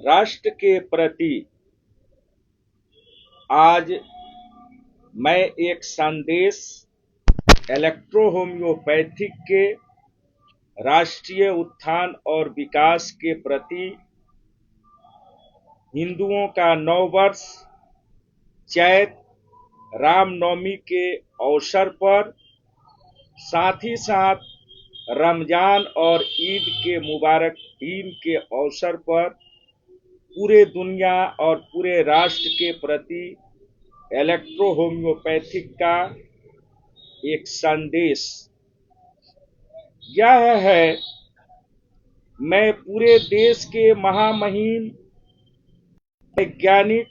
राष्ट्र के प्रति आज मैं एक संदेश इलेक्ट्रो-होम्योपैथिक के राष्ट्रीय उत्थान और विकास के प्रति हिंदुओं का नववर्ष चैत रामनवमी के अवसर पर, साथ ही साथ रमजान और ईद के मुबारक दिन के अवसर पर पूरे दुनिया और पूरे राष्ट्र के प्रति इलेक्ट्रो-होम्योपैथिक का एक संदेश यह है। मैं पूरे देश के महामहिम वैज्ञानिक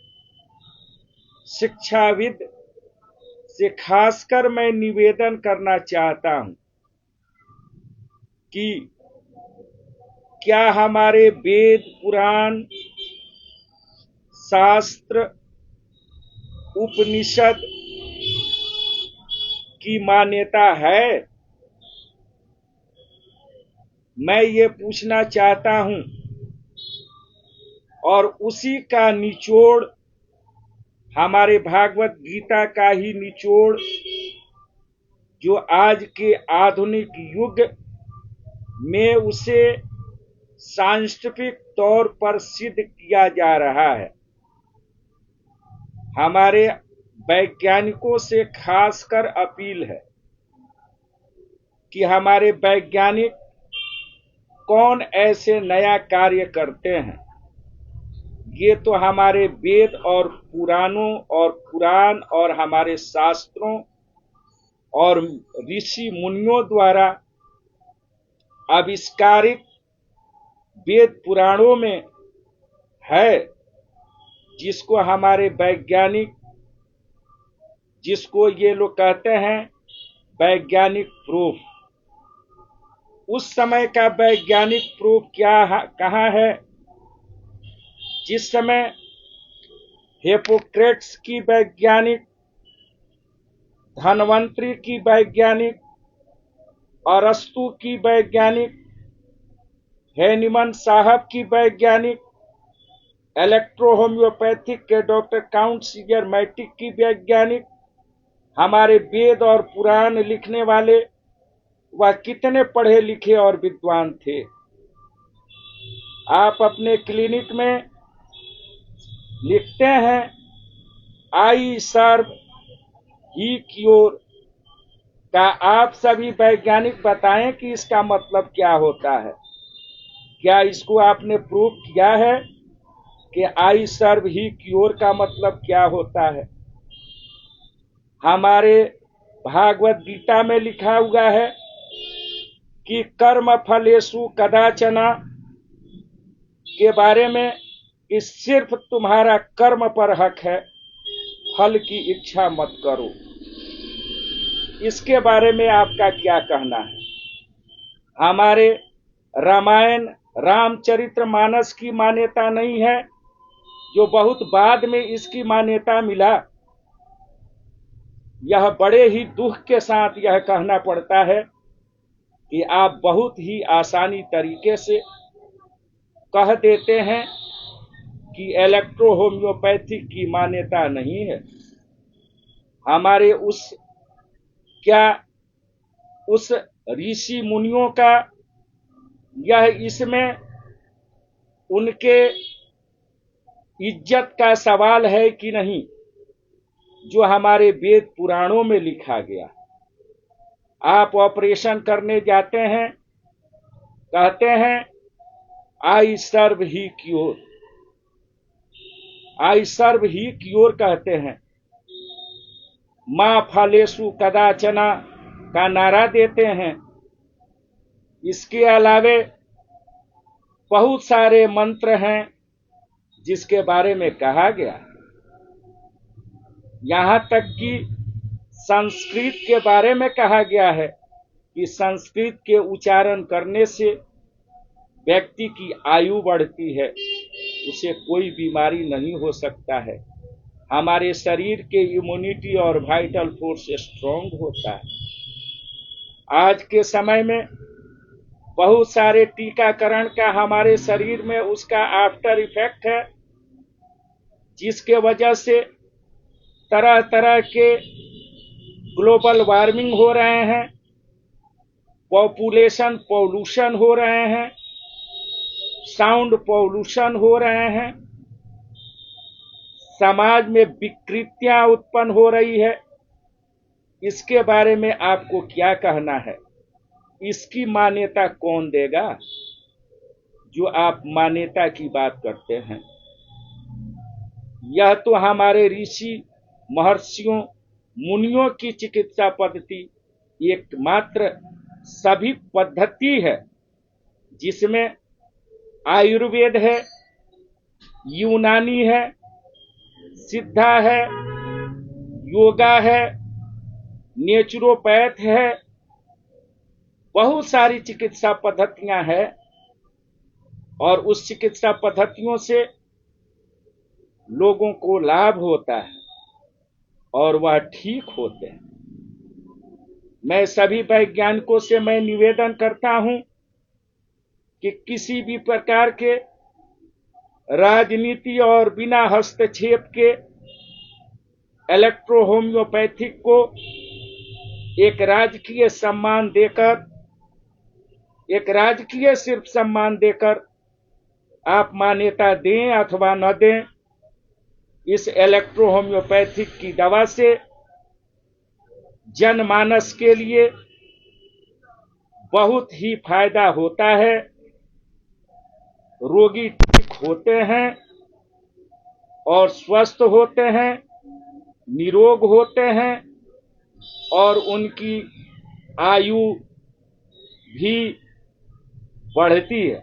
शिक्षाविद से खासकर मैं निवेदन करना चाहता हूं कि क्या हमारे वेद पुराण शास्त्र उपनिषद की मान्यता है। मैं ये पूछना चाहता हूं और उसी का निचोड़ हमारे भागवत गीता का ही निचोड़ जो आज के आधुनिक युग में उसे साइंटिफिक तौर पर सिद्ध किया जा रहा है। हमारे वैज्ञानिकों से खासकर अपील है कि हमारे वैज्ञानिक कौन ऐसे नया कार्य करते हैं। ये तो हमारे वेद और पुराणों और पुराण और हमारे शास्त्रों और ऋषि मुनियों द्वारा आविष्कारिक वेद पुराणों में है, जिसको हमारे वैज्ञानिक, जिसको ये लोग कहते हैं वैज्ञानिक प्रूफ। उस समय का वैज्ञानिक प्रूफ कहाँ है? जिस समय हिप्पोक्रेट्स की वैज्ञानिक, धन्वंतरी की वैज्ञानिक, अरस्तु की वैज्ञानिक, हैनिमन साहब की वैज्ञानिक, इलेक्ट्रो-होम्योपैथिक के डॉक्टर काउंट सीगर मैटिक की वैज्ञानिक, हमारे वेद और पुराण लिखने वाले वह कितने पढ़े लिखे और विद्वान थे। आप अपने क्लिनिक में लिखते हैं आई सर्व ही क्योर का आप सभी वैज्ञानिक बताएं कि इसका मतलब क्या होता है। क्या इसको आपने प्रूव किया है कि आई सर्व ही क्योर का मतलब क्या होता है? हमारे भागवत गीता में लिखा हुआ है कि कर्म फलेषु कदाचन के बारे में कि सिर्फ तुम्हारा कर्म पर हक है, फल की इच्छा मत करो। इसके बारे में आपका क्या कहना है? हमारे रामायण रामचरितमानस की मान्यता नहीं है, जो बहुत बाद में इसकी मान्यता मिला। यह बड़े ही दुख के साथ यह कहना पड़ता है कि आप बहुत ही आसानी तरीके से कह देते हैं कि इलेक्ट्रो-होम्योपैथिक की मान्यता नहीं है। हमारे उस ऋषि मुनियों का यह इसमें उनके इज्जत का सवाल है कि नहीं, जो हमारे वेद पुराणों में लिखा गया। आप ऑपरेशन करने जाते हैं, कहते हैं आई सर्व ही क्योर, आई सर्व ही क्योर कहते हैं। मां फलेषु कदाचना का नारा देते हैं। इसके अलावे बहुत सारे मंत्र हैं जिसके बारे में कहा गया। यहां तक कि संस्कृत के बारे में कहा गया है कि संस्कृत के उच्चारण करने से व्यक्ति की आयु बढ़ती है, उसे कोई बीमारी नहीं हो सकता है। हमारे शरीर के इम्यूनिटी और वाइटल फोर्स स्ट्रांग होता है। आज के समय में बहुत सारे टीकाकरण का हमारे शरीर में उसका आफ्टर इफेक्ट है, जिसके वजह से तरह तरह के ग्लोबल वार्मिंग हो रहे हैं, पॉपुलेशन पॉल्यूशन हो रहे हैं, साउंड पॉल्यूशन हो रहे हैं, समाज में विकृतियां उत्पन्न हो रही है। इसके बारे में आपको क्या कहना है? इसकी मान्यता कौन देगा? जो आप मान्यता की बात करते हैं, यह तो हमारे ऋषि महर्षियों मुनियों की चिकित्सा पद्धति एकमात्र सभी पद्धति है, जिसमें आयुर्वेद है, यूनानी है, सिद्धा है, योगा है, नेचुरोपैथ है, बहुत सारी चिकित्सा पद्धतियां हैं और उस चिकित्सा पद्धतियों से लोगों को लाभ होता है और वह ठीक होते हैं। मैं सभी वैज्ञानिकों से मैं निवेदन करता हूं कि किसी भी प्रकार के राजनीति और बिना हस्तक्षेप के इलेक्ट्रो होम्योपैथिक को एक राजकीय सम्मान देकर, एक राजकीय सिर्फ सम्मान देकर आप मान्यता दें अथवा न दें, इस इलेक्ट्रो होम्योपैथिक की दवा से जनमानस के लिए बहुत ही फायदा होता है। रोगी ठीक होते हैं और स्वस्थ होते हैं, निरोग होते हैं और उनकी आयु भी बढ़ती है।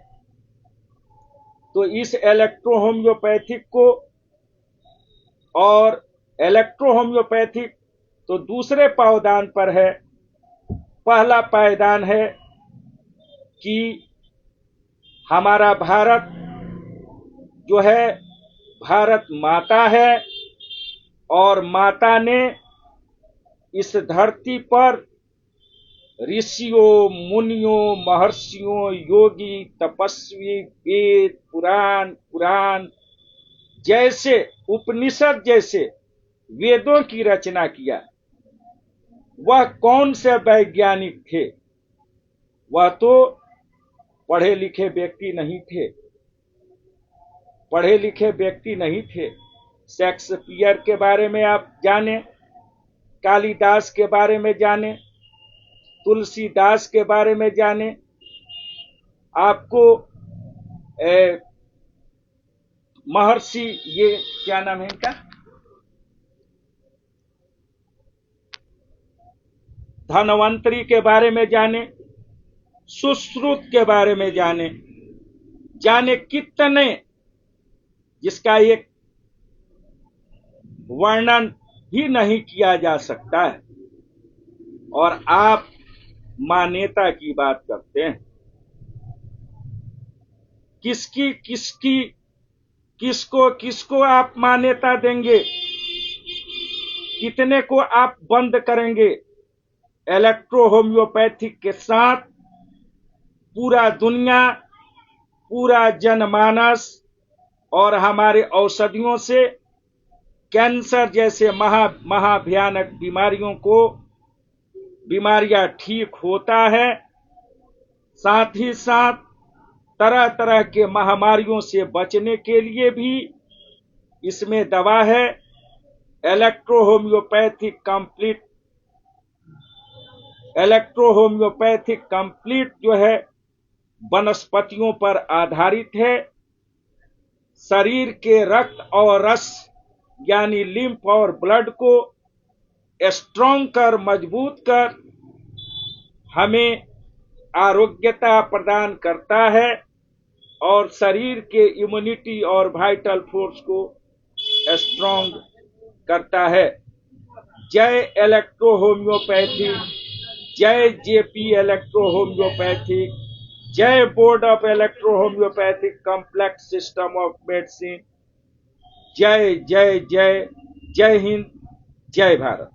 तो इस इलेक्ट्रो होम्योपैथिक को, और इलेक्ट्रो होम्योपैथिक तो दूसरे पावदान पर है। पहला पायदान है कि हमारा भारत जो है भारत माता है और माता ने इस धरती पर ऋषियों, मुनियों, महर्षियों, योगी, तपस्वी, वेद, पुराण जैसे, उपनिषद जैसे वेदों की रचना किया। वह कौन से वैज्ञानिक थे? वह तो पढ़े लिखे व्यक्ति नहीं थे, पढ़े लिखे व्यक्ति नहीं थे। शेक्सपियर के बारे में आप जाने, कालिदास के बारे में जाने, तुलसीदास के बारे में जाने, आपको महर्षि, ये क्या नाम है इनका, धनवंतरी के बारे में जाने, सुश्रुत के बारे में जाने, जाने कितने, जिसका एक वर्णन ही नहीं किया जा सकता है। और आप मान्यता की बात करते हैं। किसको आप मान्यता देंगे? कितने को आप बंद करेंगे? इलेक्ट्रो होम्योपैथिक के साथ पूरा दुनिया, पूरा जनमानस और हमारे औषधियों से कैंसर जैसे महाभयानक बीमारियां ठीक होता है। साथ ही साथ तरह तरह के महामारियों से बचने के लिए भी इसमें दवा है। इलेक्ट्रो होम्योपैथिक कंप्लीट जो है वनस्पतियों पर आधारित है। शरीर के रक्त और रस यानी लिम्फ और ब्लड को स्ट्रॉन्ग कर, मजबूत कर हमें आरोग्यता प्रदान करता है और शरीर के इम्यूनिटी और वाइटल फोर्स को स्ट्रॉन्ग करता है। जय इलेक्ट्रो होम्योपैथी, जय जेपी इलेक्ट्रो होम्योपैथिक, जय board of electro homeopathic complex system of medicine. जय जय जय, जय हिंद, जय भारत।